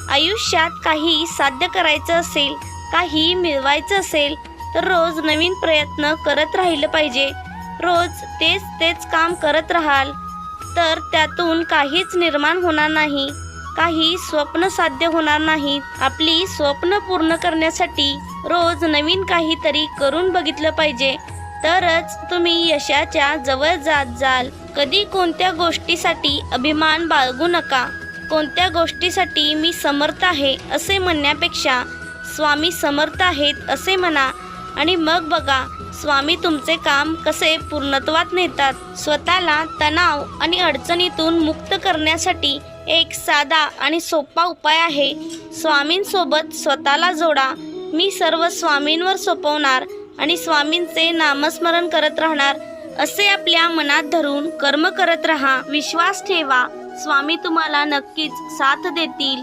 आयुष्यात काही साध्य करायचं असेल, काही मिळवायचं असेल तर रोज नवीन प्रयत्न करत राहिलं पाहिजे. रोज तेच काम करत राहाल तर त्यातून काहीच निर्माण होणार नाही, काही स्वप्न साध्य होणार नाहीत. आपली स्वप्न पूर्ण करण्यासाठी रोज नवीन काहीतरी करून बघितलं पाहिजे, तरच तुम्ही यशाच्या जवळ जात जाल. कधी कोणत्या गोष्टीसाठी अभिमान बाळगू नका. कोणत्या गोष्टीसाठी मी समर्थ आहे असे म्हणण्यापेक्षा स्वामी समर्थ आहेत असे म्हणा आणि मग बघा स्वामी तुमचे काम कसे पूर्णत्वात नेतात. स्वतःला तणाव आणि अडचणीतून मुक्त करण्यासाठी एक साधा आणि सोपा उपाय आहे. स्वामींसोबत स्वतःला जोडा. मी सर्व स्वामींवर सोपवणार आणि स्वामींचे नामस्मरण करत राहणार असे आपल्या मनात धरून कर्म करत राहा. विश्वास ठेवा, स्वामी तुम्हाला नक्कीच साथ देतील.